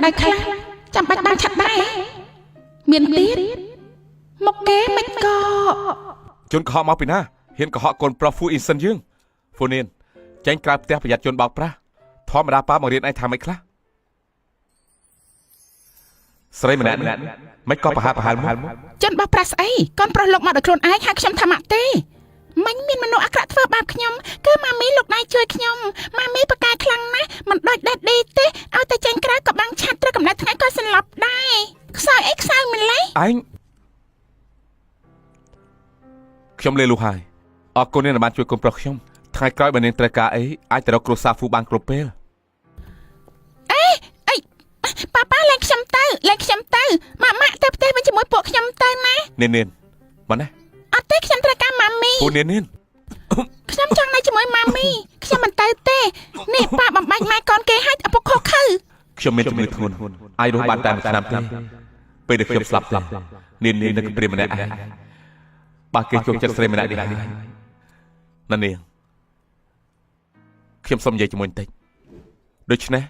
ដៅខ្លះចាំបាច់បានឆាត់ដែរមានទៀតមកគេមិនក៏ជនកុហកមកពីណាហ៊ានកុហកកូនប្រុសហ្វូអ៊ីនសិនយើងហ្វូនៀនចាញ់ក្រៅផ្ទះប្រយ័ត្នជនបោកប្រាស់ធម្មតាប៉ាមករៀនឯងថាម៉េចខ្លះស្រីម្នាក់មិនក៏ប្រហាលមកជនបោកប្រាស់ស្អីកូនប្រុសលោកមកដោយខ្លួនឯងហៅខ្ញុំថាម៉ាក់ទេមិនមានមនុស្សអាក្រក់ធ្វើបាបខ្ញុំគឺម៉ាមីលោកដៃជួយខ្ញុំម៉ាមីប្រកែកខ្លាំងណាស់មិនដូចដេតឌីទេឲ្យតែចាញ់ក្រៅក៏បាំងឆាត់ត្រឹមកម្ដៅថ្ងៃក៏សន្លប់ដែរខ្សោយអីខ្សោយម្លេះឯងខ្ញុំលេលូហើយអរគុណអ្នកបានជួយកូនប្រុសខ្ញុំថ្ងៃក្រោយបើនាងត្រូវការអីអាចទៅរកគ្រូសាហ្វូបានគ្រប់ពេលអីប៉ាលែងខ្ញុំទៅម៉ាក់ទៅផ្ទះវិញជាមួយពួកខ្ញុំទៅណានាងមកណាអត់ទេខ្ញុំត្រូវការម៉ាមីពូនាងខ្ញុំចង់នៅជាមួយម៉ាមីខ្ញុំមិនទៅទេនេះប៉ាបំបាច់ម៉ែកូនគេឲ្យឪពុកខុសខើខ្ញុំមានជំងឺធ្ងន់អាចរស់បានតែមួយឆ្នាំទេពេលដែលខ្ញុំស្លាប់នាងនៅព្រាមម្នាក់ឯងបើគេចូលចិត្តស្រីម្នាក់នេះណានាងខ្ញុំសុំនិយាយជាមួយបន្តិចដូច្នេះ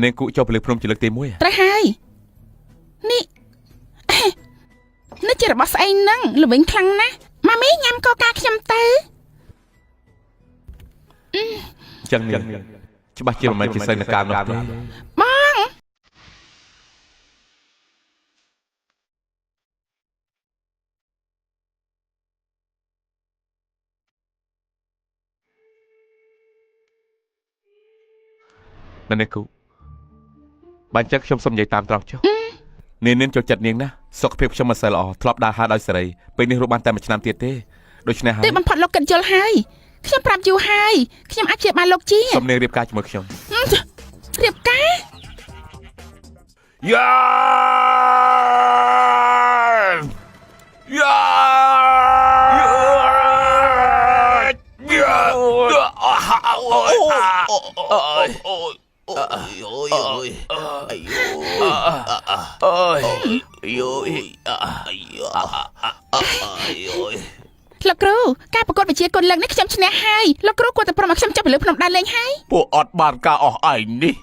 នាងគូចុះពលិភ្នំជាលើកទី1ត្រូវហើយនេះជារបស់ស្អីហ្នឹងល្វីងខ្លាំងណាស់ម៉ាមីញ៉ាំកូកាខ្ញុំទៅចឹងនាងច្បាស់ជាមិនមែនជាសិនកាលនោះទេបងនាងគូបានចឹងខ្ញុំសុំនិយាយតាមត្រង់ចុះនាងចូលចិត្តនាងណាសុខភាពខ្ញុំមិនសូវល្អធ្លាប់ដើរហើរដោយសេរីពេលនេះរស់បានតែមួយឆ្នាំទៀតទេដូច្នេះហើយទីបំផុតលោកគិតយល់ហើយខ្ញុំប្រាប់យូរហើយខ្ញុំអាចជាបានលោកជាសុំនាងរៀបការជាមួយខ្ញុំរៀបការយ៉ាលោកគ្រូការប្រកួតវិជ្ជាគុណលើកនេះខ្ញុំឈ្នះហើយលោកគ្រូគួរតែប្រមឲ្យខ្ញុំចាប់ពីលើភ្នំដានលេងហើយពួកអត់បានការអស់ឯងនេះ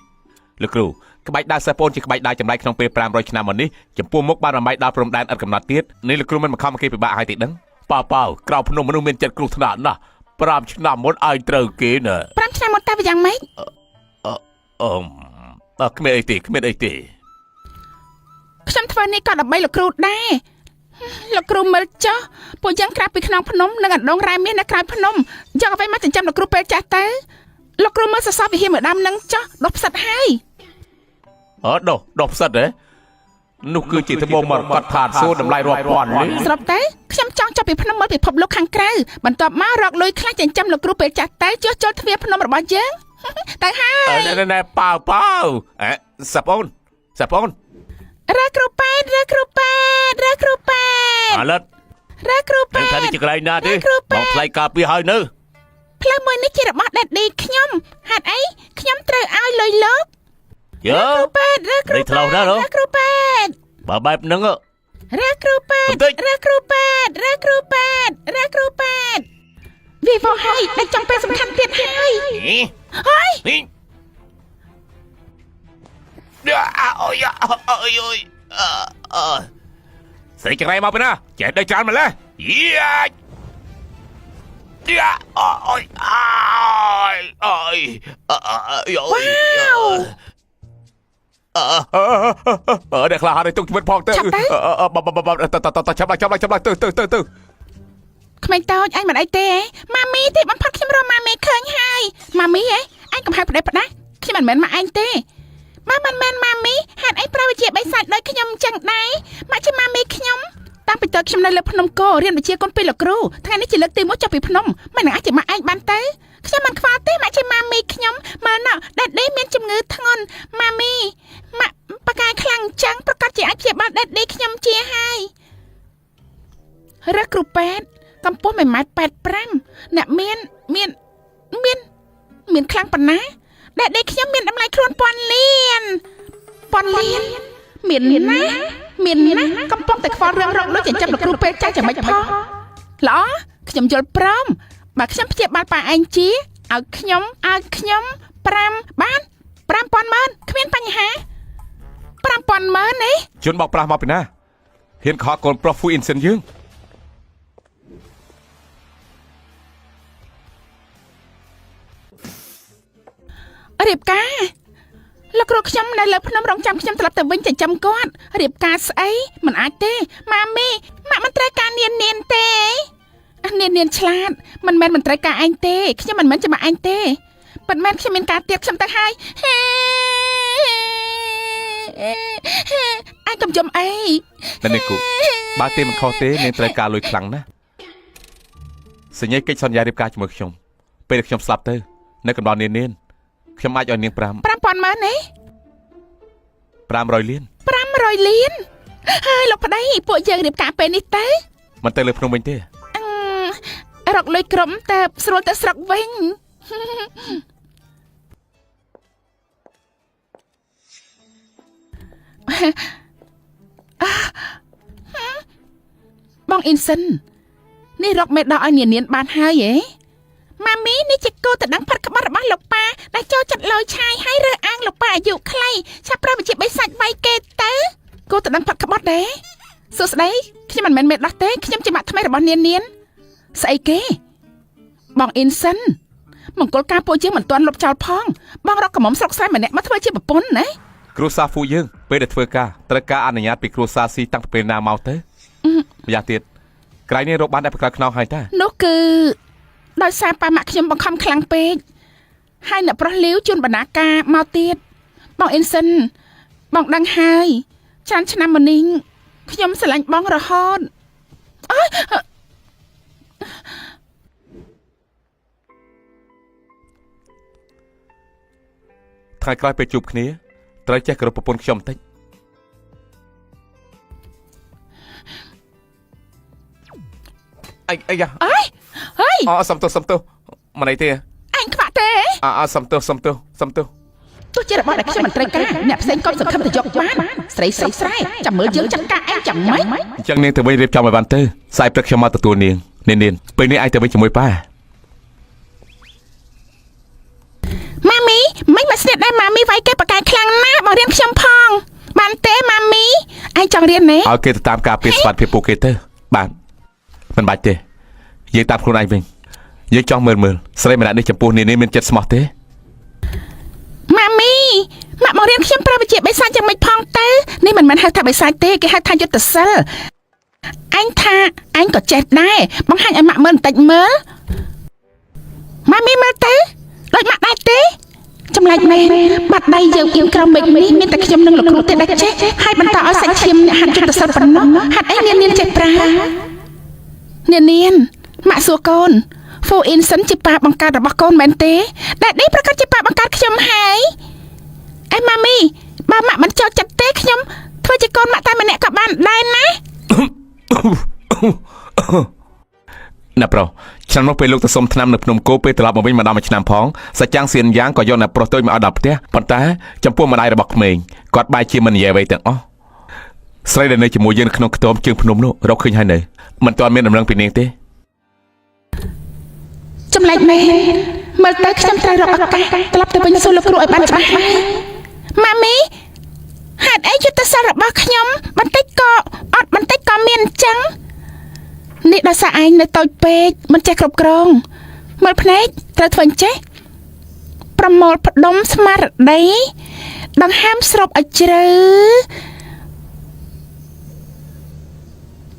លោកគ្រូក្បាច់ដើរសេះពូនជាក្បាច់ដើរចម្លែកក្នុងពេល500ឆ្នាំមកនេះចំពោះមុខបានរំបាយដើរព្រំដែនឥតកំណត់ទៀតនេះលោកគ្រូមិនមកខំគេពិបាកឲ្យទេដឹងប៉ាក្រៅភ្នំមនុស្សមានចិត្តគ្រោះថ្នាក់ណាស់5ឆ្នាំមុនឯងត្រូវគេណា5ឆ្នាំមុនតើយ៉ាងម៉េចគ្មានអីទេខ្ញុំធ្វើនេះក៏ដើម្បីលោកគ្រូដែរលោកគ្រូមើលចុះពួកយើងក្រាបពីក្នុងភ្នំនិងអណ្ដងរ៉ែមាសនៅក្រៅភ្នំយកអ្វីមកចិញ្ចឹមលោកគ្រូពេលចាស់ទៅលោកគ្រូមើលសសរវិហារមួយដើមនឹងចុះដុះផ្សិតហើយដុះផ្សិតហ៎នោះគឺជាត្បូងមរកតថាតសួរតម្លៃរាប់ពាន់នេះស្រាប់តែខ្ញុំចង់ចាប់ពីភ្នំមើលពិភពលោកខាងក្រៅបន្ទាប់មករកលុយខ្លះចិញ្ចឹមលោកគ្រូពេលចាស់ទៅចុះចូលទ្វារភ្នំរបស់យើងទៅហើយណែប៉ាសាប់អូនរើគ្រូប៉ែតអលិតរើគ្រូប៉ែតថានេះជាកន្លែងណាទេមកផ្លៃការពីហើយនៅផ្លូវមួយនេះជារបស់ដេតឌីខ្ញុំហេតុអីខ្ញុំត្រូវឲ្យលុយលោកយើគ្រូប៉ែតរើគ្រូប៉ែតបើបែបហ្នឹងរើគ្រូប៉ែតវាវោហើយតែចង់ពេលសំខាន់ទៀតហើយស្រីចង្រៃមកពីណាចេះដេកច្រើនម្លេះអ្នកខ្លះហើយទុកជីវិតផងទៅចាប់ទៅក្មេងតូចអញមិនអីទេម៉ាមីទេបំផុតខ្ញុំរកម៉ាមីឃើញហើយម៉ាមីអញកំហៅផ្ដេសផ្ដាស់ខ្ញុំមិនមែនម៉ាក់អញទេម៉ាមិនមែនម៉ាមីហេតុអីប្រើវិជាបិសាចដោយខ្ញុំអញ្ចឹងដែរម៉ាក់ជាម៉ាមីខ្ញុំតាំងពីតើខ្ញុំនៅលើភ្នំគោរៀនវិជាគុណពីលោកគ្រូថ្ងៃនេះជាលើកទី1ចុះពីភ្នំមិននឹងអាចជាម៉ាក់ឯងបានទៅខ្ញុំមិនខ្វល់ទេម៉ាក់ជាម៉ាមីខ្ញុំមើលណោះដេតឌីមានជំងឺធ្ងន់ម៉ាមីម៉ាក់បកាយខ្លាំងអញ្ចឹងប្រកាសជាអាចព្យាបាលដេតឌីខ្ញុំជាហើយរើគ្រូប៉ែតកម្ពស់1.85 ម៉ែត្រអ្នកមានខ្លាំងប៉ុណ្ណាដែលដេកខ្ញុំមានតម្លៃខ្លួនពាន់លានមានណាកំពុងតែខ្វល់រឿងរកលុយចិញ្ចឹមលោកគ្រូពេទ្យចាស់ចាំមិនផងល្អខ្ញុំយល់ព្រមបើខ្ញុំព្យាបាលប៉ាឯងជាឲ្យខ្ញុំ5បាន 5,000,000គ្មានបញ្ហា 5000ម៉ឺនទេ ជនបោកប្រាស់មកពីណាហ៊ានខកកូនប្រុស Fu Insen យើងរៀបការលោកគ្រូខ្ញុំនៅលើភ្នំរងចាំខ្ញុំត្រឡប់ទៅវិញចិញ្ចឹមគាត់រៀបការស្អីមិនអាចទេម៉ាមីម៉ាក់មិនត្រូវការនាងទេនាងឆ្លាតមិនមែនមិនត្រូវការឯងទេខ្ញុំមិនមែនចាំឯងទេប៉ុន្តែខ្ញុំមានការទៀតខ្ញុំទៅហើយឯងកុំចំអី តែនេះគូបើទេមិនខុសទេនាងត្រូវការលុយខ្លាំងណាស់សញ្ញាកិច្ចសន្យារៀបការជាមួយខ្ញុំពេលខ្ញុំស្លាប់ទៅនៅកណ្ដាលនាងខ្ញុំអាចឲ្យនាង5000ម៉ឺនទេ 500 លាន 500លានហើយលោកប្តីពួកយើងរៀបការពេលនេះទៅ មិនទៅលើភ្នំវិញទេ រកលុយក្រុមតែស្រួលទៅស្រុកវិញបងអ៊ីនសិននេះរកមេដកឲ្យនាងបានហើយហ៎ម៉ាមីនេះជាគោតដឹងផាត់ក្បត់របស់លោកប៉ាដែលចូលចិត្តលយឆាយហើយរើអាងលោកប៉ាអាយុខ្លីឆាប់ប្រាប់ជាបិសាច់វាយគេទៅគោតដឹងផាត់ក្បត់ដែរសួស្ដីខ្ញុំមិនមែនមេដោះទេខ្ញុំជាម៉ាក់ថ្មីរបស់នាងស្អីគេបងអ៊ីនសិនមង្គលការពួកយើងមិនទាន់លុបចោលផងបងរកកំមុំស្រុកស្រែម្នាក់មកធ្វើជាប្រពន្ធណាគ្រួសារ Fu យើងពេលដែលធ្វើការត្រូវការអនុញ្ញាតពីគ្រួសារស៊ីតាំងពីពេលណាមកទៅម្យ៉ាងទៀតក្រៃនេះរកបានតែប្រកាសខ្នងហើយតានោះគឺដោយសារប៉ាម៉ាក់ខ្ញុំបង្ខំខ្លាំងពេកហើយអ្នកប្រុសលាវជូនបណ្ណាការមកទៀតបងអ៊ីនសិនបងដឹងហើយច្រើនឆ្នាំមុននេះខ្ញុំស្រឡាញ់បងរហូតអើយថ្ងៃក្រោយពេលជួបគ្នាត្រូវចេះគោរពប្រពន្ធខ្ញុំបន្តិចអីយ៉ាអើយសំទោសមិនអីទេអញខ្វាក់ទេសំទោសទោះជារបស់ដែលខ្ញុំមិនត្រូវការអ្នកផ្សេងក៏សង្ឃឹមទៅយកបានស្រីស្រែចាំមើលយើងចាត់ការឯងចាំម៉េចអញ្ចឹងនាងទៅវិញរៀបចំឲ្យបានទៅស្អែកព្រឹកខ្ញុំមកទទួលនាងពេលនេះឯងទៅវិញជាមួយប៉ាម៉ាមីមិនមកស្និទ្ធដែរម៉ាមីវាយគេប្រកែកខ្លាំងណាស់មករៀនខ្ញុំផងបានទេម៉ាមីឯងចង់រៀនទេឲ្យគេទៅតាមការពារសុខភាពពួកគេទៅបានមិនបាច់ទេយើងតាមខ្លួនឯងវិញយើងចង់មើលស្រីម្នាក់នេះចំពោះនាងមានចិត្តស្មោះទេម៉ាមីម៉ាក់មករៀនខ្ញុំប្រាប់ជាបិសាចយ៉ាងម៉េចផងទៅនេះមិនមែនហៅថាបិសាចទេគេហៅថាយុទ្ធសិលអញថាអញក៏ចេះដែរបង្ហាញឲ្យម៉ាក់មើលបន្តិចមើលម៉ាមីមើលទៅដូចម៉ាក់ដែរទេចម្លែកមែនបាត់ដៃយើងអៀងក្រោមមេឃនេះមានតែខ្ញុំនិងលោកគ្រូទេដែលចេះហើយបន្តឲ្យសាច់ឈាមអ្នកហាត់យុទ្ធសិលប៉ុណ្ណោះហាត់អីនាងចេះប្រើនាងម៉ាក់សួរកូន Fu Insen ជាប៉ាបង្កើតរបស់កូនមែនទេដែលនេះប្រកាសជាប៉ាបង្កើតខ្ញុំហើយអេម៉ាមីបើម៉ាក់មិនចូលចិត្តទេខ្ញុំធ្វើជាកូនម៉ាក់តែម្នាក់ក៏បានដែរណាណាប្រុសឆ្នាំនោះពេលលោកទៅសុំថ្នាំនៅភ្នំគោពេលត្រឡប់មកវិញម្ដងមួយឆ្នាំផងសាច់ចាំងសៀនយ៉ាងក៏យកអ្នកប្រុសទៅមកឲ្យដល់ផ្ទះប៉ុន្តែចំពោះម្ដាយរបស់ក្មេងគាត់បែរជាមិននិយាយអ្វីទាំងអស់ស្រីដែលនៅជាមួយយើងក្នុងខ្ទមជើងភ្នំនោះរកឃើញហើយនៅមិនទាន់មានដំណឹងពីនាងទេចម្លែកមែនមើលទៅខ្ញុំត្រូវរកឱកាសត្រឡប់ទៅវិញសួរលោកគ្រូឲ្យបានច្បាស់ម៉ាមីហេតុអីយុទ្ធសាស្ត្ររបស់ខ្ញុំបន្តិចក៏អត់បន្តិចក៏មានអញ្ចឹងនេះដោយសារឯងនៅតូចពេកមិនចេះគ្រប់គ្រងមើលភ្នែកត្រូវធ្វើអញ្ចេះប្រមូលផ្ដុំស្មារតីដង្ហើមស្រូបឲ្យជ្រៅ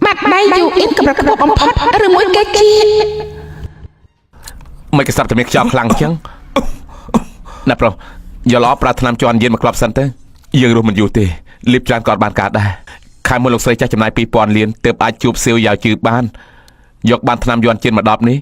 បាត់ដៃយូអ៊ីនកម្រិតខ្ពស់បំផុតឬមួយគេជាមិនក្សត្រតែមានខ្យល់ខ្លាំងអញ្ចឹងណាប្រុសយកល្អប្រើថ្នាំជន់យានមកក្លប់សិនទៅយើងរស់មិនយូរទេលៀបច្រើនក៏បានកើតដែរខែមុនលោកស្រីចាស់ចំណាយ 2000 លានទើបអាចជួបសៀវយ៉ាវជឺបានយកបានថ្នាំយន់ជិនមក10នេះ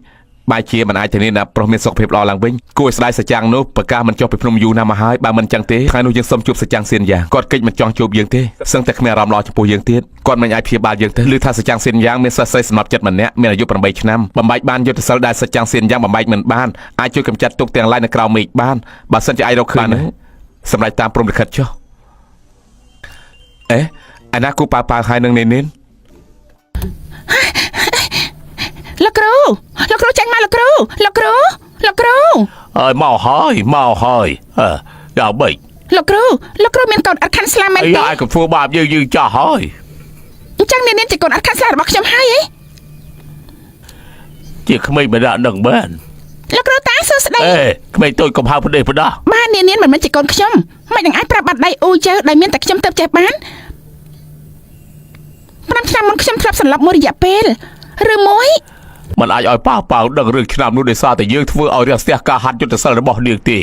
បែរជាមិនអាចធានាថាប្រុសមានសុខភាពល្អឡើងវិញគួរឲ្យស្ដាយសច្ចាំងនោះប្រកាសមិនចុះពីភ្នំយូរណាស់មកហើយបើមិនអញ្ចឹងទេថ្ងៃនោះយើងសុំជួបសច្ចាំងសៀនយ៉ាងគាត់កិច្ចមិនចង់ជួបយើងទេសឹងតែគ្មានអារម្មណ៍ល្អចំពោះយើងទៀតគាត់មិនអាចព្យាបាលយើងទៅឮថាសច្ចាំងសៀនយ៉ាងមានសិស្សស្រីសម្រាប់ចិត្តម្នាក់មានអាយុ8ឆ្នាំបំបែកបានយុទ្ធសិលដែលសច្ចាំងសៀនយ៉ាងបំបែកមិនបានអាចជួយកម្ចាត់ទុកទាំងឡាយនៅក្រៅមេឃបានបើសិនជាអាចរកឃើញសម្រាប់តាមព្រមលិខិតចុះឯណាគូប៉ាហើយនឹងនេនលោកគ្រូចាញ់មកលោកគ្រូឲ្យមកហើយដល់បី លោកគ្រូមានកូនអត់ខាន់ស្លាមមែន អី ទេ អាយកំធ្វើបាបយើងចាស់ហើយ អញ្ចឹងនាងជាកូនអត់ខាន់ស្លាមរបស់ខ្ញុំហើយ ជាក្មេងមិនដាក់នឹងមែន លោកគ្រូតាសួស្ដី អេក្មេងតូចកំហៅប្រទេសប្រដា បាននាងមិនមែនជាកូនខ្ញុំមិននឹងអាចប្រាប់បាត់ដៃអ៊ូជើដែលមានតែខ្ញុំទៅចេះបាន5ឆ្នាំមុនខ្ញុំធ្លាប់សន្លប់មួយរយៈពេលឬមួយ มันអាចឲ្យប៉ាប៉ាវដឹងរឿងឆ្នាំនោះដោយសារតែយើងធ្វើឲ្យរាំងស្ទះការហាត់យុទ្ធសាស្ត្ររបស់នាងទេ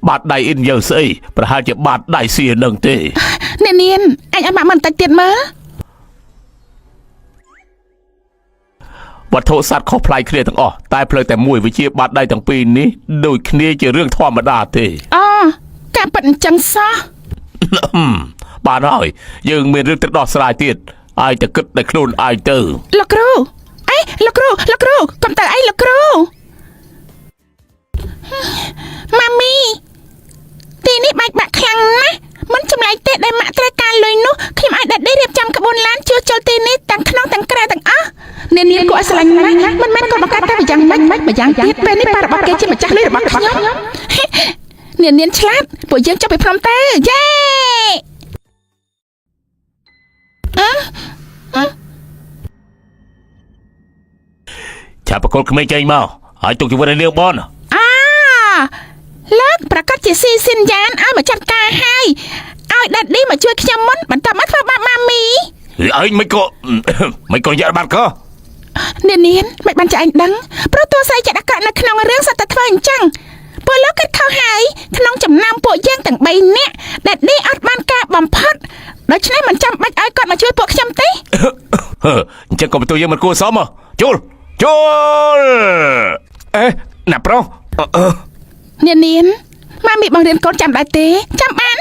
បាត់ដៃអ៊ីនយើងស្អីប្រហែលជាបាត់ដៃសៀនឹងទេ នាងអាចឲ្យម៉ាក់មិនតិចទៀតមើល វត្ថុសត្វខុសប្លែកគ្នាទាំងអស់តែផ្លូវតែមួយវិជាបាត់ដៃទាំងពីរនេះដូចគ្នាជារឿងធម្មតាទេ អូការប៉ັດអញ្ចឹងសោះ បានហើយយើងមានរឿងទៅដោះស្រាយទៀតអាយតែគិតតែខ្លួនអាយទៅ លោកគ្រូអេលោកគ្រូកុំទៅអីលោកគ្រូម៉ាមីទីនេះបែកបាក់ខ្លាំងណាស់មិនចម្លែកទេដែលម៉ាក់ត្រូវការលុយនោះខ្ញុំអាចដេករៀបចំក្បួនឡានជួសជុលទីនេះទាំងក្នុងទាំងក្រៅទាំងអស់នាងគួរឲ្យស្រឡាញ់ណាស់មិនមែនគាត់បង្កើតតែយ៉ាងម៉េចម្យ៉ាងទៀតពេលនេះប៉ារបស់គេជាម្ចាស់លុយរបស់ខ្ញុំនាងឆ្លាតពួកយើងចុះពីព្រមទៅយេចាប់បកគលក្មេងចេញមកហើយទុកជីវិតឲ្យនាងបន លោកប្រកាសជាស៊ីសិនយ៉ានឲ្យមកចាត់ការហើយឲ្យដាត់ឌីមកជួយខ្ញុំមុនបន្ទាប់មកធ្វើបាបម៉ាមី អីមិនក៏យកបាត់ក៏ នាងមិនបានចាឯងដឹងព្រោះតួស្រីចិត្តអាក្រក់នៅក្នុងរឿងសត្វតែធ្វើអញ្ចឹងពួកលោកគិតខុសហើយក្នុងចំណោមពួកយើងទាំង3នាក់ដាត់ឌីអត់បានការបំផុតដូច្នេះមិនចាំបាច់ឲ្យគាត់មកជួយពួកខ្ញុំទេ អញ្ចឹងក៏បន្ទូយើងមិនគួរសមជួលអេណាប្រុស នាងម៉ាមីបង្រៀនកូនចាំដែរទេចាំបាន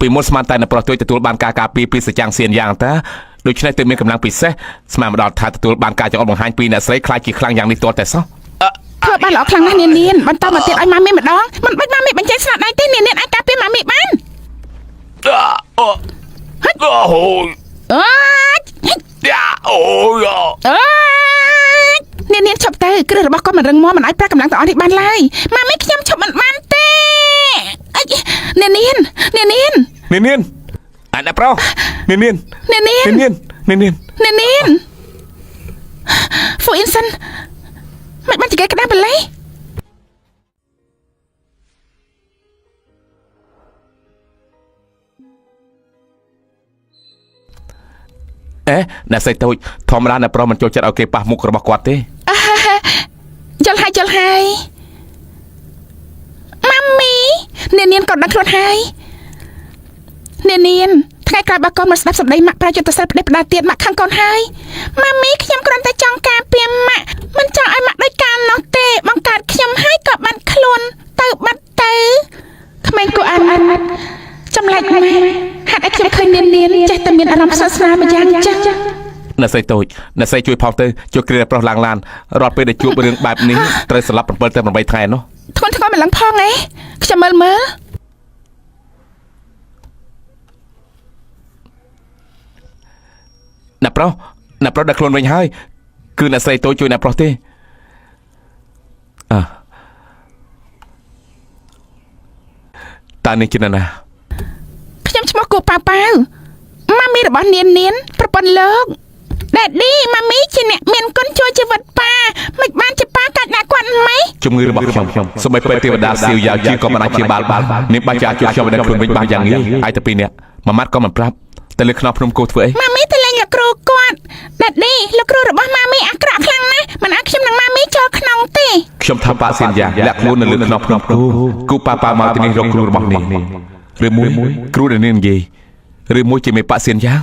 ពីមុនស្មានតែនៅប្រុសទួយទទួលបានការការពារពីសច្ចាំងសៀនយ៉ាងតាដូច្នេះទើបមានកម្លាំងពិសេសស្មានមកដល់ថាទទួលបានការចង្អុលបង្ហាញពីអ្នកស្រីខ្លាចជាខ្លាំងយ៉ាងនេះទាល់តែសោះ ធ្វើបានល្អខ្លាំងណាស់នាងបន្តមកទៀតឲ្យម៉ាមីម្ដងមិនបាច់ម៉ាមីបញ្ចេញស្នាដៃទេនាងអាចការពារម៉ាមីបានអូនាងឈប់ទៅគ្រឹះរបស់គាត់មិនរឹងមាំមិនអាចប្រាក់កម្លាំងទាំងអស់នេះបានឡើយម៉ាមីខ្ញុំឈប់មិនបានទេនាងអានប្រុសនាងហ្វូអ៊ីនសិនមិនបានជាគេក្តាប់បលេអេអ្នកស្រីតូចធម្មតាអ្នកប្រុសមិនចូលចិត្តឲ្យគេប៉ះមុខរបស់គាត់ទេ យល់ហើយម៉ាមីនាងក៏ដឹងខ្លួនហើយនាងថ្ងៃក្រោយបើកូនមកស្ដាប់សម្ដីម៉ាក់ប្រាយុទ្ធសិលផ្ដេសផ្ដាល់ទៀតម៉ាក់ខឹងកូនហើយម៉ាមីខ្ញុំគ្រាន់តែចង់ការពារម៉ាក់មិនចង់ឲ្យម៉ាក់ដោយការនោះទេបង្កើតខ្ញុំហើយក៏បាត់ខ្លួនទៅបាត់ទៅក្មេងគួរអានចម្លែកណាស់ហាត់ឲ្យខ្ញុំឃើញនាងចេះតែមានអារម្មណ៍ស្និទ្ធស្នាលម្យ៉ាងចឹង អ្នកស្រីតូចអ្នកស្រីជួយផងទៅជួយគ្រាប្រុសឡើងឡានរាល់ពេលដែលជួបរឿងបែបនេះត្រូវស្លាប់7 ទៅ 8 ថ្ងៃនោះ ធ្ងន់ធ្ងរមិនឡើងផងឯងខ្ញុំមើលអ្នកប្រុសដាក់ខ្លួនវិញហើយគឺអ្នកស្រីតូចជួយអ្នកប្រុសទេតើនេះជាណា ខ្ញុំឈ្មោះគូប៉ាប៉ាវម៉ាមីរបស់នាងប្រពន្ធលោកដាឌីម៉ាមីជាអ្នកមានគុណជួយជីវិតប៉ាមិនបានជាប៉ាកាច់ដាក់គាត់ម៉េច ជំងឺរបស់ខ្ញុំសូម្បីពេលទេវតាសៀវយ៉ាវជាក៏មិនអាចព្យាបាលបាននេះបាច់អាចជួយខ្ញុំឲ្យខ្លួនវិញបានយ៉ាងងាយហើយតែពីរនាក់មួយម៉ាត់ក៏មិនប្រាប់តែលើខ្នងភ្នំគោធ្វើអី ម៉ាមីទៅលេងលោកគ្រូគាត់ដាឌីលោកគ្រូរបស់ម៉ាមីអាក្រក់ខ្លាំងណាស់មិនអាចខ្ញុំនិងម៉ាមីចូលក្នុងទេ ខ្ញុំថាប៉ាសៀនយ៉ាលាក់ខ្លួននៅលើខ្នងភ្នំគូប៉ាមកទីនេះរកគ្រូរបស់នេះឬមួយគ្រូដែលនាងនិយាយឬមួយជាមេប៉ាសៀនយ៉ា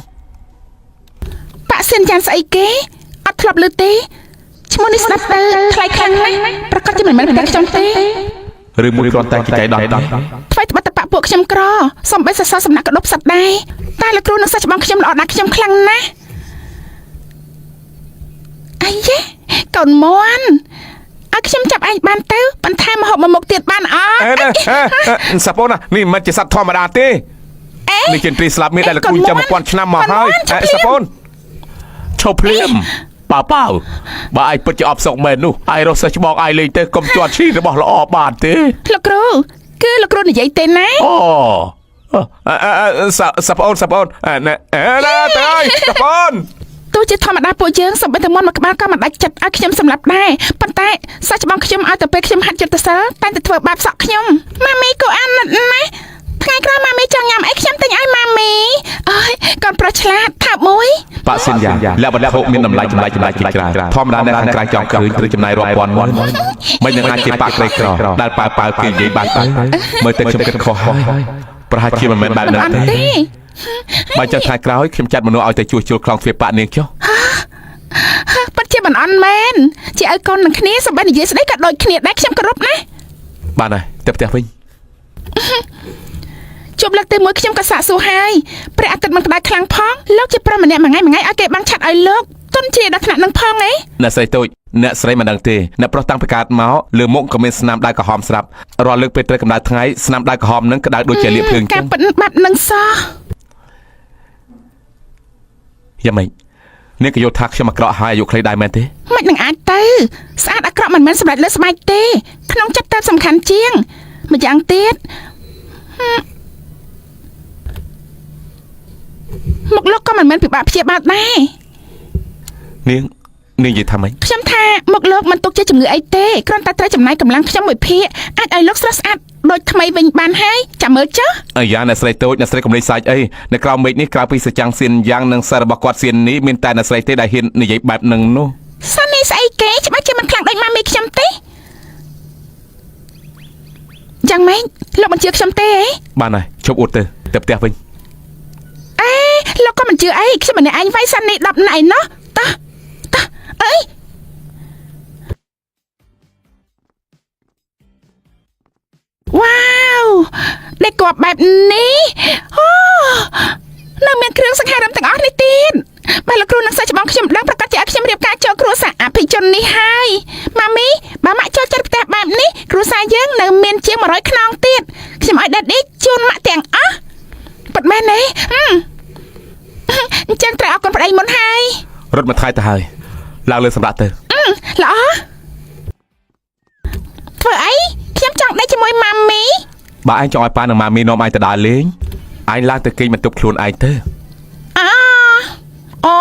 ប៉ាសិនយ៉ាងស្អីគេអត់ធ្លាប់ឮទេឈ្មោះនេះស្ដាប់ទៅថ្លៃខ្លាំងណាស់ប្រកាសជាមិនមែនប្រកាសខ្ញុំទេ ឬមួយគ្រាន់តែជាចៃដន្យ ថ្មីត្បិតតបពួកខ្ញុំក្រសំបីសសរសំណាក់កដប់សត្វដែរតែលោកគ្រូនឹងសាច់ច្បាំងខ្ញុំល្អណាស់ខ្ញុំខ្លាំងណាស់អាយេកូនមន់ឲ្យខ្ញុំចាប់ឯងបានទៅបន្ថែមម្ហូបមួយមុខទៀតបានអត់ សាពូននេះមិនជាសត្វធម្មតាទេនេះជាត្រីស្លាប់មានដែលលោកគ្រូចាំ1000ឆ្នាំមកហើយសាពូនឈប់ភ្លាម ប៉ាបើឯងពិតជាអបសុកមែននោះឯងរស់សិស្សច្បងឯងលេងទៅកុំជាប់ឈ្លីរបស់ល្អបានទេ លោកគ្រូគឺលោកគ្រូនិយាយទេណា អូសាប់អូនណែទៅហើយសាប់អូន ទោះជាធម្មតាពួកយើងសម្បិតតែមុនមកក្បាលក៏មិនដាច់ចិត្តឲ្យខ្ញុំសម្លាប់ដែរប៉ុន្តែសាច់ច្បងខ្ញុំឲ្យទៅពេលខ្ញុំហាត់យុទ្ធសាស្ត្រតែទៅធ្វើបាបសក់ខ្ញុំម៉ាមីក៏អានណាស់ថ្ងៃក្រោយម៉ាមីចង់ញ៉ាំអីខ្ញុំទិញឲ្យម៉ាមីអើយកូនប្រុសឆ្លាតថាប់មួយ ប៉ាសិនយ៉ាងលាក់បដិភពមានតម្លៃចម្លែកជាច្រើនធម្មតាអ្នកខាងក្រៅចង់ឃើញត្រូវចំណាយរាប់ពាន់ម៉ឺនមិននឹងអាចជាប៉ាក្រីក្រដែលប៉ាគេនិយាយបានទៅមើលទៅខ្ញុំគិតខុសហើយប្រហែលជាមិនមែនបែបហ្នឹងទេបើចង់ថ្ងៃក្រោយខ្ញុំចាត់មនុស្សឲ្យទៅជួសជុលខ្លងទ្វារប៉ានាងចុះ ពិតជាមិនអន់មែនជាឲ្យកូននឹងគ្នាសម្បិតនិយាយស្ដីក៏ដូចគ្នាដែរខ្ញុំគោរពណា បានហើយទៅផ្ទះវិញ ជប់លើកទី1ខ្ញុំក៏សាកសួរហើយព្រះអាទិត្យមិនក្តៅខ្លាំងផងលោកជាប្រុសម្នាក់មួយថ្ងៃឲ្យគេបាំងឆាត់ឲ្យលោកទុនជាដល់ថ្នាក់នឹងផងអី អ្នកស្រីតូចអ្នកស្រីមិនដឹងទេអ្នកប្រុសតាំងពីកើតមកលើមុខក៏មានស្នាមដៅក្រហមស្រាប់រាល់លើកពេលត្រូវកម្ដៅថ្ងៃស្នាមដៅក្រហមនឹងក្តៅដូចជាលៀកភ្លើង ការប៉ិនបាត់នឹងសោះ យ៉ាងម៉េចអ្នកក៏យល់ថាខ្ញុំអាក្រក់ហើយអាយុខ្លីដែរមែនទេ មិននឹងអាចទៅស្អាតអាក្រក់មិនមែនសម្រាប់លើស្បែកទេក្នុងចិត្តតែសំខាន់ជាងម្យ៉ាងទៀតមកលោកក៏មិនមែនពិបាកព្យាបាលដែរ នាងនិយាយថាម៉េច ខ្ញុំថាមកលោកមិនទុកជាជំងឺអីទេគ្រាន់តែត្រូវចំណាយកម្លាំងខ្ញុំមួយភាគអាចឲ្យលោកស្រស់ស្អាតដូចថ្មីវិញបានហើយចាំមើលចុះ អាយ៉ាអ្នកស្រីតូចអ្នកស្រីកុំលេចសាច់អីនៅក្រៅមេឃនេះក្រៅពីសចាំងសៀនយ៉ាងនិងសាររបស់គាត់សៀននេះមានតែអ្នកស្រីទេដែលហ៊ាននិយាយបែបហ្នឹងនោះ សានេះស្អីគេច្បាស់ជាមិនខ្លាំងដូចម៉ាមីខ្ញុំទេយ៉ាងម៉េចលោកមិនជឿខ្ញុំទេអី បានហើយជប់អួតទៅផ្ទះវិញ អេលោកក៏មិនជឿអីខ្ញុំម្នាក់ឯងវាយសានេះ10ណៃណោះតោះអីវ៉ាវដែលគប់បែបនេះអូនៅមានគ្រឿងសង្ហារឹមទាំងអស់នេះទៀតបើលោកគ្រូនឹងសាច់ច្បងខ្ញុំដឹងប្រកាសជាឲ្យខ្ញុំរៀបការចូលគ្រួសារអភិជននេះហើយម៉ាមីបើម៉ាក់ចូលចិត្តផ្ទះបែបនេះគ្រួសារយើងនៅមានជាង100ខ្នងទៀតខ្ញុំឲ្យដេតឌីជូនម៉ាក់ទាំងអស់ពិតមែនទេអញ្ចឹងត្រូវអរគុណប្តីមុនហើយ រត់មកថៃទៅហើយឡើងលើសម្រាប់ទៅ ល្អធ្វើអីខ្ញុំចង់ដេកជាមួយម៉ាមី បើឯងចង់ឲ្យប៉ានិងម៉ាមីនាំឯងទៅដើរលេងឯងឡើងទៅគេងបន្ទប់ខ្លួនឯងទៅ អូ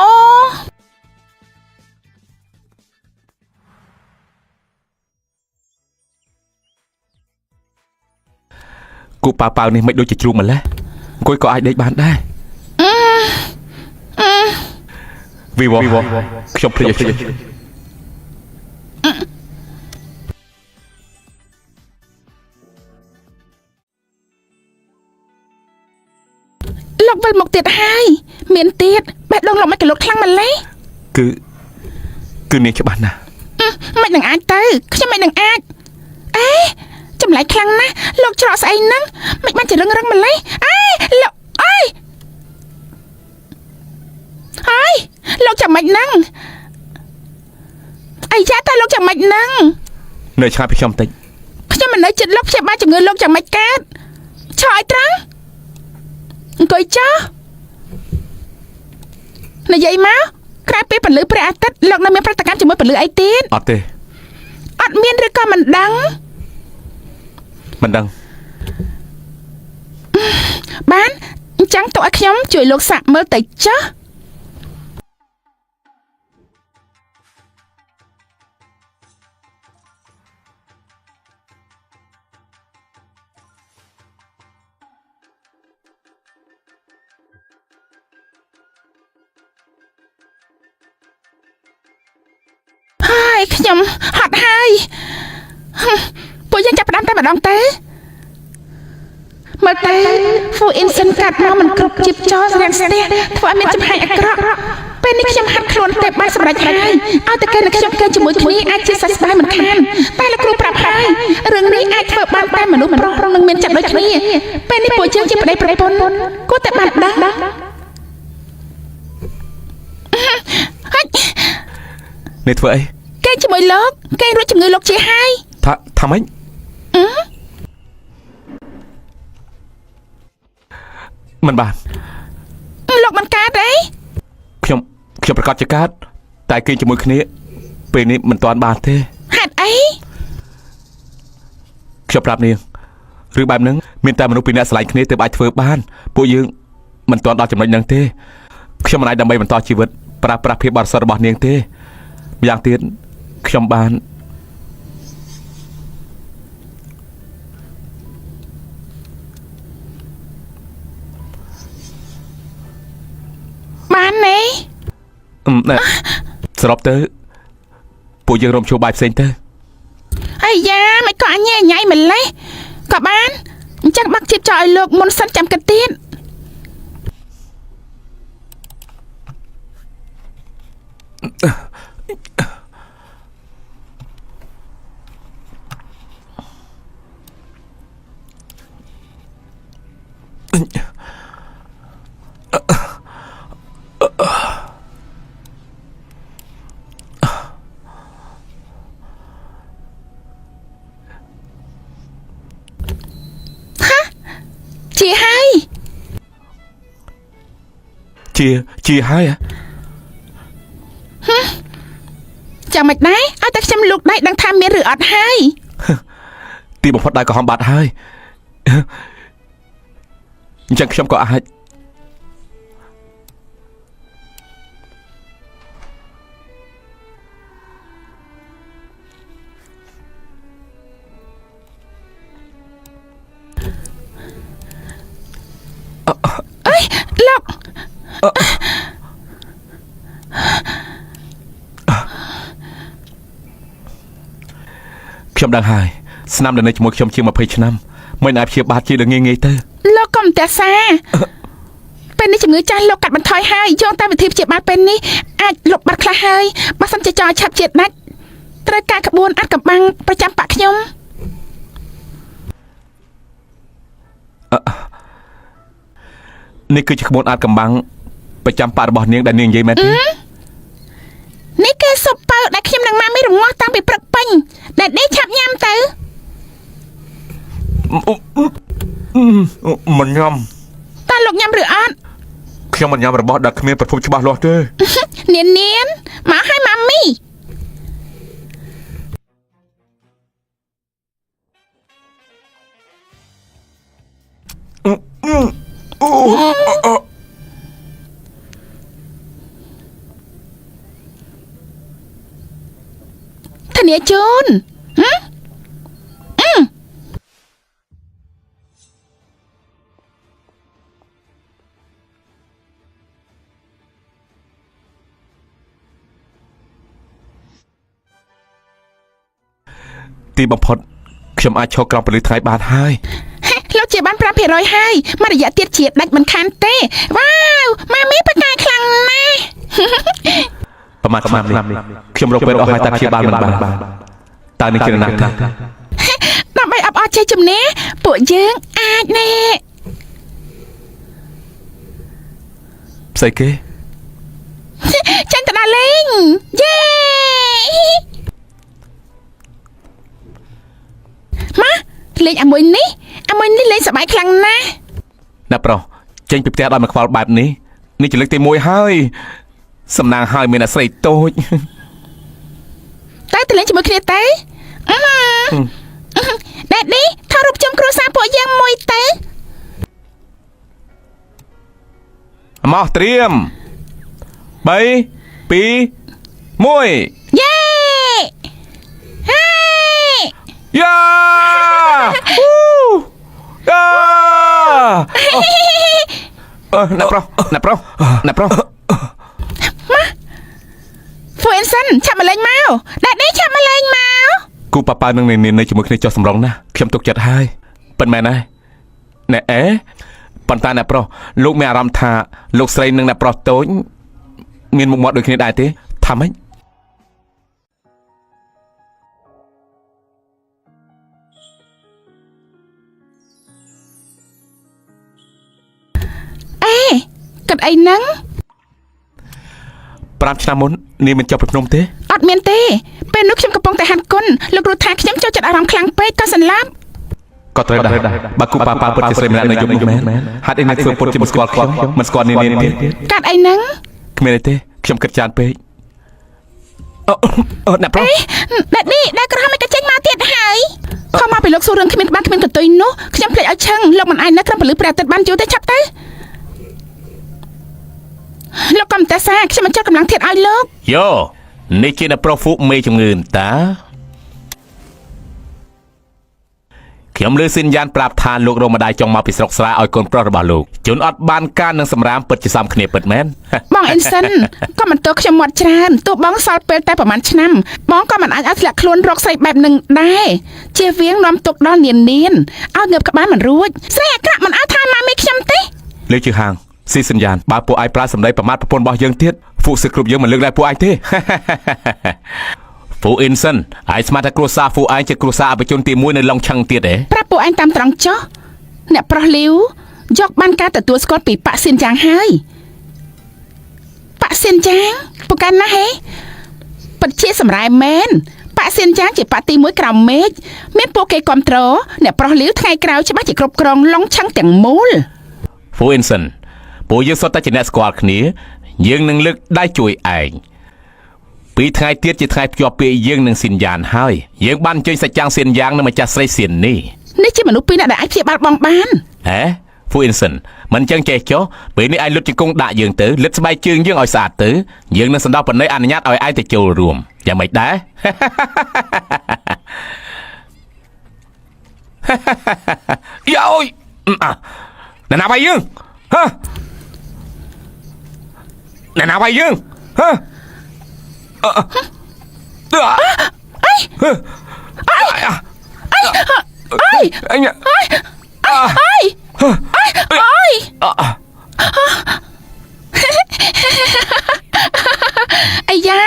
គូប៉ានេះមិនដូចជាជ្រូកម្លេះអង្គុយក៏អាចដេកបានដែរវីវខ្ញុំភ្លេចលោកវិលមកទៀតហើយមានទៀតបេះដូងលោកមិនក៏លោកខ្លាំងម្លេះ គឺនាងច្បាស់ណាស់ មិននឹងអាចទៅខ្ញុំមិននឹងអាចអេចម្លែកខ្លាំងណាស់លោកច្រកស្អីហ្នឹងមិនបានជារឹងម្លេះអេលោកអើយហើយលោកចាំមិនហ្នឹងអីយ៉ាតើលោកចាំមិនហ្នឹង នៅឆ្ងាយពីខ្ញុំតិច ខ្ញុំមិននៅចិត្តលោកព្យាបាលជំងឺលោកចាំមិនកើតឆោឲ្យត្រង់អង្គុយចុះនិយាយមកក្រៅពីពន្លឺព្រះអាទិត្យលោកនៅមានប្រតិកម្មជាមួយពន្លឺអីទៀត អត់ទេ អត់មានឬក៏មិនដឹង មិនដឹង បានអញ្ចឹងទុកឲ្យខ្ញុំជួយលោកសាក់មើលទៅចុះហើយខ្ញុំហត់ហើយពួកយើងចាប់ផ្ដើមតែម្ដងទៅមើលទៅ Full Instant កាត់មកមិនគ្រប់ជីបចោលរាំងស្ទះធ្វើឲ្យមានចំហាយអាក្រក់ពេលនេះខ្ញុំហាត់ខ្លួនទៅបានសម្រេចហើយឲ្យតែគេនឹងខ្ញុំគេជាមួយគ្នាអាចជាសះស្បើយមិនខានតែលោកគ្រូប្រាប់ហើយរឿងនេះអាចធ្វើបានតែមនុស្សប្រុសនឹងមានចិត្តដូចគ្នាពេលនេះពួកយើងជាប្តីប្រពន្ធគួរតែបានដឹងនេះធ្វើអី គេជាមួយលោកគេរួចជំងឺលោកជាហើយ ថាម៉េចមិនបាន លោកមិនកើតទេ ខ្ញុំប្រកាសជាកើត តែគេជាមួយគ្នាពេលនេះមិនទាន់បានទេ ហេតុអី ខ្ញុំប្រាប់នាងឬបែបហ្នឹងមានតែមនុស្សពីរនាក់ឆ្លៃគ្នាទើបអាចធ្វើបានពួកយើងមិនទាន់ដល់ចំណុចហ្នឹងទេខ្ញុំមិនអាចដើម្បីបន្តជីវិតប្រើប្រាស់ភាពបរិសុទ្ធរបស់នាងទេម្យ៉ាងទៀតខ្ញុំបាន បានទេ សរុបទៅពួកយើងរំជួបបាយផ្សេងទៅ អាយ៉ាមិនក៏អញញ៉ៃម្លេះក៏បានអញ្ចឹងបាក់ជីបចោលឲ្យលោកមុនសិនចាំគិតទៀត ជាហើយ ជាហើយ ចាំមិនដែរឲ្យតែខ្ញុំលោកដៃដឹងថាមានឬអត់ហើយ ទីបំផុតដែរក៏ហំបាត់ហើយអញ្ចឹងខ្ញុំក៏អាចអើយលោក ខ្ញុំដឹងហើយស្នាមដែលនៅជាមួយខ្ញុំជាង20ឆ្នាំមិនអាចព្យាបាលជាដល់ងាយៗទៅ លោកកុំតែសាពេលនេះជំងឺចាស់លោកកាត់បន្ថយហើយយកតែវិធីព្យាបាលពេលនេះអាចលុបបាត់ខ្លះហើយបើសិនជាចោលឆាប់ជាតិដាច់ត្រូវការក្បួនអត់កំបាំងប្រចាំបាក់ខ្ញុំ នេះគឺជាក្បួនអាចកំបាំងប្រចាំប៉ារបស់នាងដែលនាងនិយាយមែនទេ នេះគឺស៊ុបប៉ៅដែលខ្ញុំនឹងម៉ាមីរងាស់តាំងពីព្រឹកពេញដែលនេះឆាប់ញ៉ាំទៅ មិនញ៉ាំ តើលោកញ៉ាំឬអត់ ខ្ញុំមិនញ៉ាំរបស់ដែលគ្មានប្រភពច្បាស់លាស់ទេ នានមកឲ្យម៉ាមី ធានាជូន ទីបំផុតខ្ញុំអាចឈរក្រោមពលិថ្ងៃបានហើយ លោកជាបាន 5% ហើយមករយៈទៀតជាដាច់មិនខានទេវ៉ាវម៉ាមីប្រកាយខ្លាំងណាស់ ប្រមាណឆ្នាំនេះខ្ញុំរកពេលអស់ហើយតែព្យាបាលមិនបានតើនឹងជាណាស់ទេ ដើម្បីអបអរជ័យជំនះពួកយើងអាចណែ ស្អីគេ ចាញ់ទៅដល់លេងយេម៉ាលេងអាមួយនេះលេងសប្បាយខ្លាំងណាស់ ណាប្រុសចេញពីផ្ទះដល់មកខ្វល់បែបនេះនេះជាលើកទី1ហើយសំណាងហើយមានអាស្រីតូច តែទៅលេងជាមួយគ្នាទៅដែដឌីថតរូបជុំគ្រួសារពួកយើងមួយទៅ មកត្រៀម 3 2 1 យេហេ យ៉ាណាប្រុសហ្វូអេនសិនឆាប់មកលេងមកដែដឌីឆាប់មកលេងមក គូប៉ាប៉ានឹងនៅជាមួយគ្នាចុះសម្រងណាខ្ញុំទុកចិត្តហើយប៉ិនមែនហើយណែអេប៉ុន្តែណាប្រុសលោកមានអារម្មណ៍ថាលោកស្រីនិងណាប្រុសតូចមានមុខមាត់ដូចគ្នាដែរទេថាម៉េច គិតអីហ្នឹង 5 ឆ្នាំមុននាងមិនចប់ពីភ្នំទេ អត់មានទេពេលនោះខ្ញុំកំពុងតែហាត់គុណលោកគ្រូថាខ្ញុំចូលចិត្តអារម្មណ៍ខ្លាំងពេកក៏សន្លប់ ក៏ត្រូវដែរបើគូប៉ាប៉ាពិតជាស្រីម្នាក់នៅយប់នោះមែនហាត់អីនឹងធ្វើពុតជាមិនស្គាល់ខ្ញុំមិនស្គាល់នាងទេ កាត់អីហ្នឹង គ្មានអីទេខ្ញុំគិតច្រើនពេក អ្នកប្រុស អ្នកនេះដែលក្រហមមិនក៏ចេញមកទៀតហើយខំមកពីលោកសួររឿងគ្មានក្បាលគ្មានកន្ទុយនោះខ្ញុំភ្លេចឲ្យឆឹងលោកមិនអាចនៅក្រំពលឺព្រះអាទិត្យបានយូរទេឆាប់ទៅលោកកំតាសាខ្ញុំមិនចុះកម្លាំងធាតឲ្យលោក យោនេះជាអ្នកប្រុសហ្វូកមេជំងឺតាខ្ញុំលើសិនយ៉ានប្រាប់ថាលោករមដាយចង់មកពីស្រុកស្រែឲ្យកូនប្រុសរបស់លោកជនអត់បានការនឹងសម្រាមពិតជាសំគ្នាពិតមែន បងអ៊ីនសិនក៏មិនទោះខ្ញុំមាត់ច្រើនទោះបងសល់ពេលតែប្រហែលឆ្នាំបងក៏មិនអាចឲ្យធ្លាក់ខ្លួនរកស្រីបែបនឹងដែរជៀសវាងនាំទុកដល់នានឲ្យងើបក្បាលមិនរួចស្រីអាក្រក់មិនឲ្យថាម៉ាមីខ្ញុំទេ លើជើហាងស៊ីសិនយ៉ានបើពួកឯងប្រើសម្ដីប្រមាថប្រពន្ធរបស់យើងទៀតហ្វូសឹកគ្រប់យើងមិនលើកដែរពួកឯងទេ ហ្វូអ៊ីនសិនឯងស្មានថាគ្រួសារហ្វូឯងជាគ្រួសារអបជនទី1នៅឡុងឆឹងទៀតទេ ប្រាប់ពួកឯងតាមត្រង់ចុះអ្នកប្រុសលាវយកបានការទទួលស្គាល់ពីប៉ាក់សៀនយ៉ាងហើយប៉ាក់សៀនយ៉ាងពូកែណាស់ហេពិតជាសម្រែមែនប៉ាក់សៀនយ៉ាងជាប៉ាក់ទី1ក្រោមមេឃមានពួកគេគ្រប់គ្រងអ្នកប្រុសលាវថ្ងៃក្រោយច្បាស់ជាគ្រប់គ្រងឡុងឆឹងទាំងមូល ហ្វូអ៊ីនសិនពួកយើងសុទ្ធតែជាអ្នកស្គាល់គ្នាយើងនឹងលើកដៃជួយឯងពីថ្ងៃទៀតជាថ្ងៃភ្ជាប់ពេលយើងនឹងស៊ីនយ៉ានហើយយើងបានជួយសាច់ចាំងស៊ីនយ៉ាងនឹងម្ចាស់ស្រីសៀននេះ នេះជាមនុស្សពីរនាក់ដែលអាចព្យាបាលបងបាន ហេហ្វូអ៊ីនសិនមិនចឹងចេះចុះពេលនេះឯងលុតជង្គង់ដាក់យើងទៅលិតស្បែកជើងយើងឲ្យស្អាតទៅយើងនឹងសណ្ដោះបណ្ណៃអនុញ្ញាតឲ្យឯងទៅចូលរួមយ៉ាងម៉េចដែរ យោយអ្នកណាវាយយើងហ៎អ្នកណាវាយយើងហ៎អីអាយ៉ា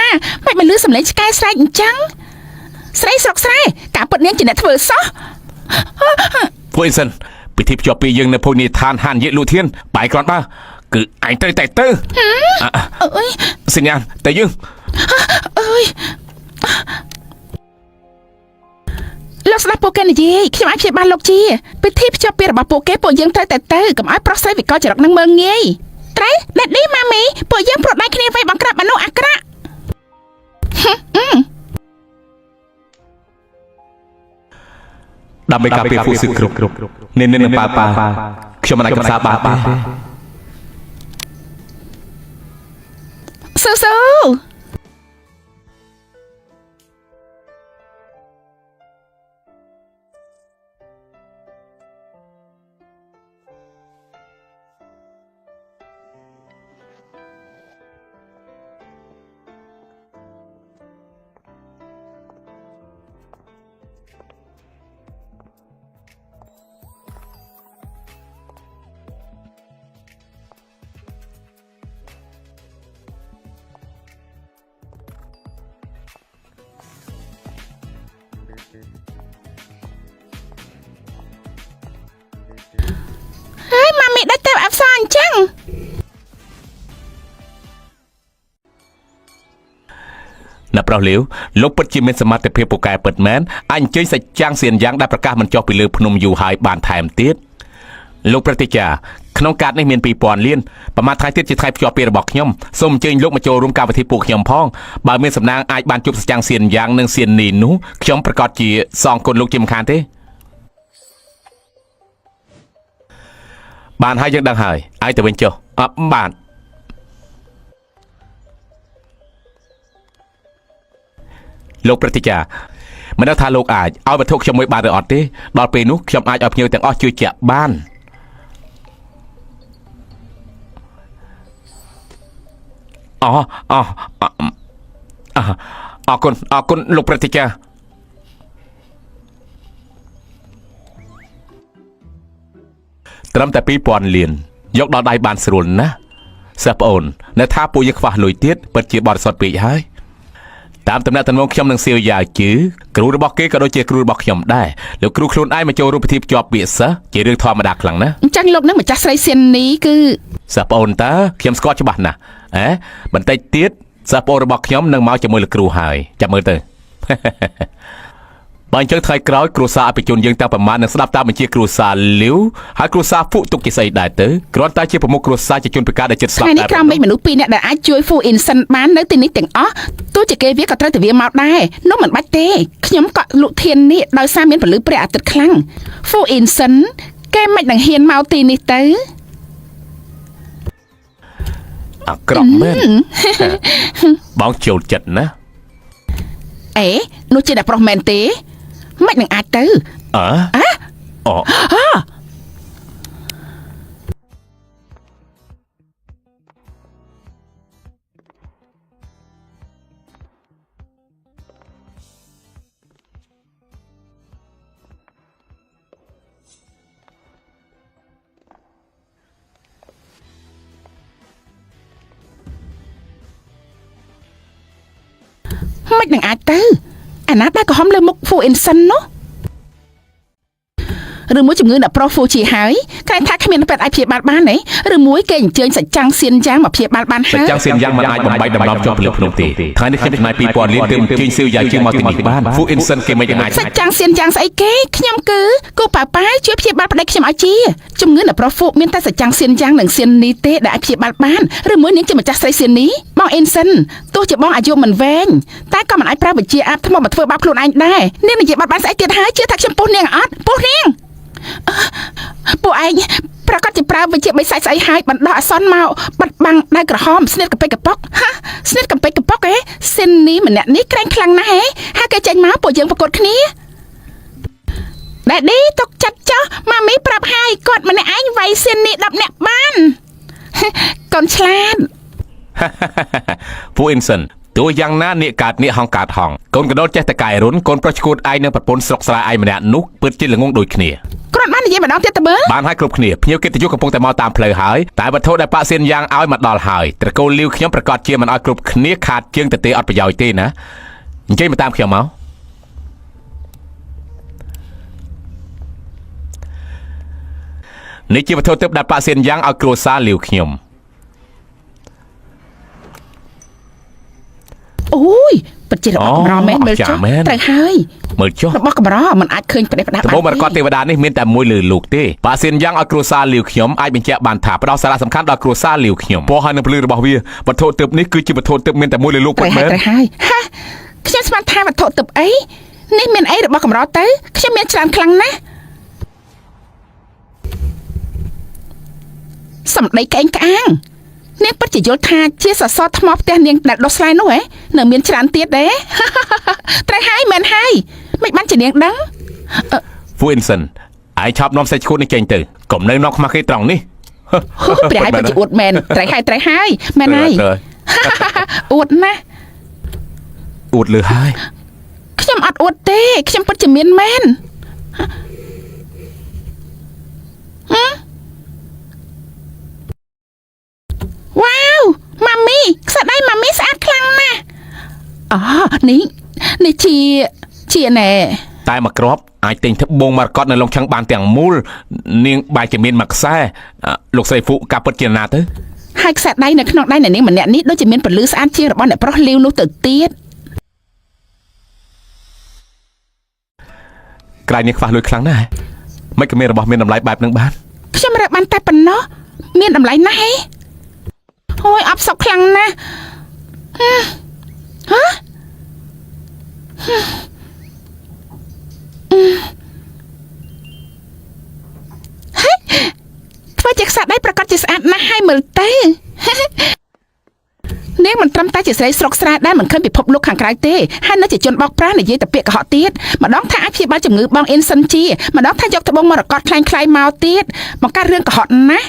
មិនមកលឺសំឡេងឆ្កែស្រែកអញ្ចឹងស្រីស្រុកស្រែការពិតនាងជាអ្នកធ្វើសោះ ហ្វូអ៊ីនសិនពិធីភ្ជាប់ពីយើងនៅភោជនីយដ្ឋានហានយេលូធានបាយគ្រាន់បើគឺឯងត្រូវតែទៅអើយសញ្ញាតែយើងអើយលោកស្ដាប់ពួកគេនិយាយខ្ញុំអាចព្យាបាលលោកជាពិធីភ្ជាប់ពីរបស់ពួកគេពួកយើងត្រូវតែទៅកុំឲ្យប្រុសស្រីវិកលចរិតនឹងមើងងាយត្រូវអ្នកនេះម៉ាមីពួកយើងប្រដៅគ្នាវាយបង្ក្រាបមនុស្សអាក្រក់ ដើម្បីការពារហ្វូសឹកគ្រប់នេះនឹងប៉ាខ្ញុំមិនអាចកំសាបានទេ ស៊ូ ហើយម៉ាមីដាក់ទៅអបសអញ្ចឹងអ្នកប្រុសលាវលោកពិតជាមានសមត្ថភាពពូកែពិតមែនអញអញ្ជើញសាច់ចាំងសៀនយ៉ាងដែលប្រកាសមិនចុះពីលើភ្នំយូរហើយបានថែមទៀតលោកប្រតិចាក្នុងកាតនេះមាន2000លានប្រមាណថ្ងៃទៀតជាថ្ងៃភ្ជាប់ពេលរបស់ខ្ញុំសូមអញ្ជើញលោកមកចូលរួមកម្មវិធីពួកខ្ញុំផងបើមានសំណាងអាចបានជួបសាច់ចាំងសៀនយ៉ាងនិងសៀននេះនោះខ្ញុំប្រកាសជាសងគុណលោកជាមិនខានទេបានហើយយើងដឹងហើយឲ្យទៅវិញចុះបាទលោកប្រតិចាមិនដឹងថាលោកអាចឲ្យវត្ថុខ្ញុំមួយបានឬអត់ទេដល់ពេលនោះខ្ញុំអាចឲ្យភ្ញៀវទាំងអស់ជឿជាក់បានអរគុណលោកប្រតិចាត្រឹមតែ2000លានយកដល់ដៃបានស្រួលណាស់សិស្សប្អូននៅថាពួកយើងខ្វះលុយទៀតពិតជាបរិសុទ្ធពេកហើយតាមតំណែងតំណងខ្ញុំនឹងសៀវយ៉ាវជឺគ្រូរបស់គេក៏ដូចជាគ្រូរបស់ខ្ញុំដែរលោកគ្រូខ្លួនឯងមកចូលរួមពិធីភ្ជាប់ពាក្យសិស្សជារឿងធម្មតាខ្លាំងណាស់អញ្ចឹងលោកនឹងម្ចាស់ស្រីសៀននេះគឺសិស្សប្អូនតើខ្ញុំស្គាល់ច្បាស់ណាស់បន្តិចទៀតសិស្សប្អូនរបស់ខ្ញុំនឹងមកជាមួយលោកគ្រូហើយចាំមើលទៅ បើអញ្ចឹងថ្ងៃក្រោយគ្រួសារអភិជនយើងទាំងប្រមាណនឹងស្ដាប់តាមបញ្ជាគ្រួសារលាវហើយគ្រួសារហ្វុកទុកជាស្អីដែរទៅគ្រាន់តែជាប្រមុខគ្រួសារជាជនពិការដែលចិត្តស្លាប់តែនេះក្រោមមេឃមនុស្ស2នាក់ដែលអាចជួយហ្វូអ៊ីនសិនបាននៅទីនេះទាំងអស់ទោះ ទោះជាគេវាក៏ត្រូវតែវាមកដែរនោះមិនបាច់ទេខ្ញុំក៏លក់ធាននេះដោយសារមានពលឺព្រះអាទិត្យខ្លាំង Fu Inson គេមិននឹងហ៊ានមកទីនេះទៅ អាក្រក់មែនបងចូលចិត្តណា អេនោះជាតែប្រុសមែនទេមិននឹងអាចទៅ អូ មិននឹងអាចទៅអាណាដែលក៏ហំលើមុខ Fu Inson នោះឬមួយជំងឺអ្នកប្រុស Fu ជាហើយក្រែងថាគ្មានពេទ្យអាចព្យាបាលបានទេឬមួយគេអញ្ជើញសច្ចាំងសៀនយ៉ាងមកព្យាបាលបានហើយ សច្ចាំងសៀនយ៉ាងមិនអាចបំបីដំណំជាប់ពលឺភ្នំទេថ្ងៃនេះខ្ញុំចំណាយ 2000 លានទើបជើញសៀវយ៉ាងជាងមកទីនេះបាន Fu Inson គេមិនអាច សច្ចាំងសៀនយ៉ាងស្អីគេខ្ញុំគឺគូប៉ាប៉ាជួយព្យាបាលប្តីខ្ញុំឲ្យជាជំងឺអ្នកប្រុស Fu មានតែសច្ចាំងសៀនយ៉ាងនិងសៀននេះទេដែលអាចព្យាបាលបានឬមួយនាងជាម្ចាស់ស្រីសៀននេះបង Inson ទោះជាបងអាយុមិនវែងតែក៏មិនអាចប្រើវិជ្ជាអាបថ្មមកធ្វើបាបខ្លួនឯងដែរនាងនិយាយបាត់បានស្អីទៀតហើយជឿថាខ្ញុំពុះនាងអត់ពុះនាងពួកឯងប្រកាសជាប្រើវិជ្ជាបិសាចស្អីហើយបណ្ដោះអាសន្នមកបាត់បង់ដៃក្រហមស្នៀតកប៉ិកកប៉ុកហាស្នៀតកប៉ិកកប៉ុកសិននេះម្នាក់នេះក្រែងខ្លាំងណាស់ហើយគេចេញមកពួកយើងប្រកួតគ្នាDaddy ទុកចិត្តចុះម៉ាមីប្រាប់ហើយគាត់ម្នាក់ឯងវាយសិននេះ10នាក់បានកូនឆ្លាត Fu Inson ទោះយ៉ាងណាអ្នកកើតអ្នកហងកើតហងកូនកដោតចេះតែកាយរុនកូនប្រុសឈួតឯងនឹងប្រពន្ធស្រុកស្រែឯងម្នាក់នោះពិតជាល្ងងដូចគ្នា គ្រាន់បាននិយាយម្ដងទៀតទៅមើល បានឲ្យគ្រប់គ្នាភ្ញៀវកិត្តិយសកំពុងតែមកតាមផ្លូវហើយតែវត្ថុដែលប៉ាសៀនយ៉ាងឲ្យមកដល់ហើយត្រកូលលាវខ្ញុំប្រកាសជាមិនឲ្យគ្រប់គ្នាខាតជើងទៅទេអត់ប្រយោជន៍ទេណាអញ្ជើញមកតាមខ្ញុំមកនេះជាវត្ថុទិព្វដែលប៉ាសៀនយ៉ាងឲ្យគ្រួសារលាវខ្ញុំ អូយពិតជារបស់កម្រមែនមើលចុះត្រូវហើយ មើលចុះ របស់កម្រមិនអាចឃើញប្រទេសផ្ដាស់ ត្បូងមរកតទេវតានេះមានតែមួយលើលោកទេប៉ាសៀនយ៉ាងឲ្យគ្រួសារលាវខ្ញុំអាចបញ្ជាក់បានថាផ្ដោតសារៈសំខាន់ដល់គ្រួសារលាវខ្ញុំពណ៌ហើយនឹងពលឺរបស់វាវត្ថុទិព្វនេះគឺជាវត្ថុទិព្វមានតែមួយលើលោកប៉ុណ្ណឹង ត្រូវហើយហាខ្ញុំស្មានថាវត្ថុទិព្វអីនេះមានអីរបស់កម្រទៅខ្ញុំមានច្រើនខ្លាំងណាស់សម្ដីកែងក្អាងនាងពិតជាយល់ថាជាសសរថ្មផ្ទះនាងដែលដុសស្លែនោះនៅមានច្រើនទៀតទេត្រូវហើយមែនហើយមិនបានជានាងដឹង Fu Inson ឯងឆាប់នាំសាច់ឈួតនេះចេញទៅកុំនៅនំខ្មាស់គេត្រង់នេះ ព្រះឯងពិតជាអួតមែនត្រូវហើយមែនហើយអួតណាស់ អួតលើហើយ ខ្ញុំអត់អួតទេខ្ញុំពិតជាមានមែនវ៉ាវម៉ាមីខ្សែដៃម៉ាមីស្អាតខ្លាំងណាស់អូនេះជាណែ តែមកគ្រាប់អាចទិញត្បូងមរកតនៅលងឆឹងបានទាំងមូលនាងបែរជាមានមួយខ្សែលោកស្រីហ្វូការពិតជាណាទៅ ហើយខ្សែដៃនៅក្នុងដៃអ្នកនាងម្នាក់នេះដូចជាមានពលឺស្អាតជាងរបស់អ្នកប្រុសលាវនោះទៅទៀតក្រែងនេះខ្វះលុយខ្លាំងណាស់មិនក៏មានរបស់មានតម្លៃបែបហ្នឹងបាន ខ្ញុំរើបានតែប៉ុណ្ណោះមានតម្លៃណាស់អូយអបសុកខ្លាំងណាស់ហ៎ធ្វើជាខ្សែដៃប្រកាសជាស្អាតណាស់ហើយមើលទៅនាងមិនត្រឹមតែជាស្រីស្រុកស្រែដែលមិនឃើញពិភពលោកខាងក្រៅទេហើយនៅជាជនបោកប្រាស់និយាយតែពាក្យកុហកទៀតម្ដងថាអាចព្យាបាលជំងឺបង Inson ជាម្ដងថាយកត្បូងមរកតខ្លាំងៗមកទៀតបង្កើតរឿងកុហកណាស់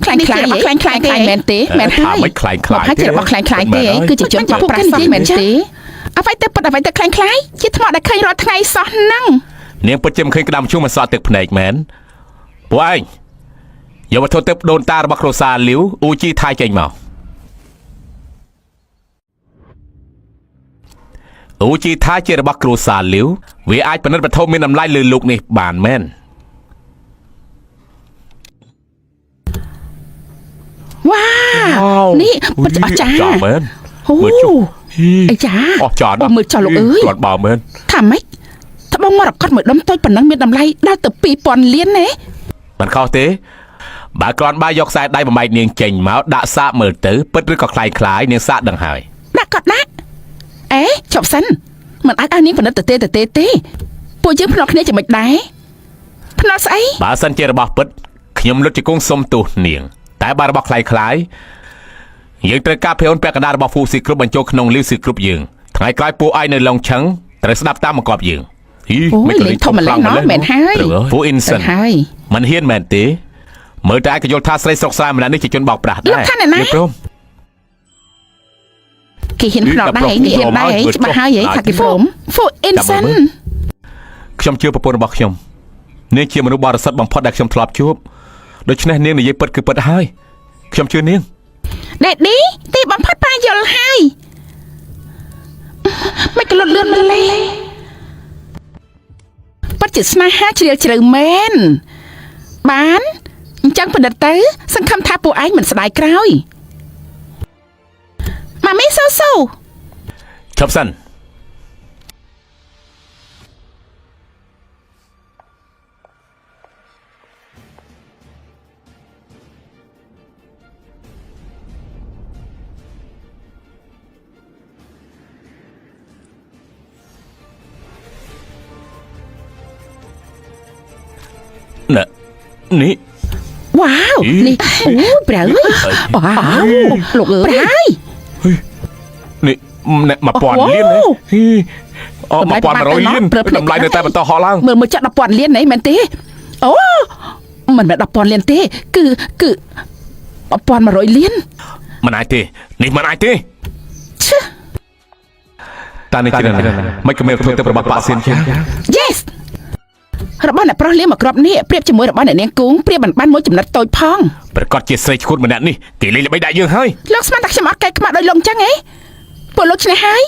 ខ្លាំងៗមែនទេមែនហើយ មិនខ្លាំងៗ ហើយជារបស់ខ្លាំងៗទេគឺជាជនបោកប្រាស់សោះមែនទេអ្វីទៅពិតអ្វីទៅខ្លាំងៗជាថ្មដែលឃើញរាល់ថ្ងៃសោះហ្នឹង នាងពិតជាមិនឃើញក្តាមជុំមកសក់ទឹកភ្នែកមែនពួកឯងយកវត្ថុទិព្វដូនតារបស់គ្រួសារលាវអ៊ូជីថៃចេញមកអ៊ូជីថៃជារបស់គ្រួសារលាវវាអាចផលិតវត្ថុមានតម្លៃលើលោកនេះបានមែន វ៉ាវនេះពិតជាអស្ចារ្យមែន មើលចុះអីចា អស្ចារ្យណាស់ មើលចុះលោកអើយ គាត់បើមែន ថាម៉េចត្បូងមរកតមួយដុំតូចប៉ុណ្ណឹងមានតម្លៃដល់ទៅ 2000 លានទេ មិនខុសទេបើគ្រាន់បើយកខ្សែដៃបំបែកនាងចេញមកដាក់សាកមើលទៅពិតឬក៏คล้ายៗនាងសាកដឹងហើយ ដាក់ក៏ដាក់ ចប់សិនមិនអាចឲ្យនាងផលិតទេពួកយើងភ្នាល់គ្នាចំណុចដែរភ្នាល់ស្អី បើសិនជារបស់ពិតខ្ញុំលុតជាគង់សុំទោសនាងតែបើរបស់คล้ายយើងត្រូវការភេអូនពាក់កណ្ដាលរបស់ហ្វូស៊ីគ្រប់បញ្ចូលក្នុងលីវស៊ីគ្រប់យើងថ្ងៃក្រោយពួកឯងនៅឡុងឆឹងត្រូវស្ដាប់តាមបង្គាប់យើងអូយលេងធំម្ល៉េះណោះមែនហើយ ហ្វូអ៊ីនសិន ហើយ មិនហ៊ានមែនទេមើលតែឯងក៏យល់ថាស្រីស្រុកស្រែម្នាក់នេះជាជនបោកប្រាស់ដែរព្រម គេហ៊ានភ្នាល់ដែរគេហ៊ានដែរច្បាស់ហើយថាគេព្រម For Instance ខ្ញុំជឿប្រពន្ធរបស់ខ្ញុំនាងជាមនុស្សបរិសុទ្ធបំផុតដែលខ្ញុំធ្លាប់ជួបដូច្នេះនាងនិយាយពិតគឺពិតហើយខ្ញុំជឿនាង Daddy ទីបំផុតប៉ាយល់ហើយមិនក្លុតលឿនម្លេះពិតជាស្នេហាជ្រាលជ្រៅមែនបានអញ្ចឹងបណ្ឌិតទៅសង្ឃឹមថាពួកឯងមិនស្ដាយក្រោយម៉ាមីសូឈប់សិននេះ វ៉ាវនេះអូប្រៅវ៉ាវលោកអើយប្រៅ នេះ1000លានអូ1100លានតម្លៃនៅតែបន្តហក់ឡើង មើលមកចាក់10,000លានហ្នឹងមែនទេអូមិនមែន10,000លានទេគឺ1100លាន មិនអាចទេនេះមិនអាចទេតានេះជាមិនក៏មានធ្វើទៅរបស់ប៉ាសៀនជា Yes របស់អ្នកប្រុសលៀមមកក្របនេះប្រៀបជាមួយរបស់អ្នកនាងគូងប្រៀបមិនបានមួយចំណិតតូចផង ប្រកាសជាស្រីឈួតម្នាក់នេះគេលេងល្បីដាក់យើងហើយ លោកស្មានតែខ្ញុំអត់កែខ្មាស់ដោយលោកអញ្ចឹងហ៎ពួកលោកឆ្នេះហើយ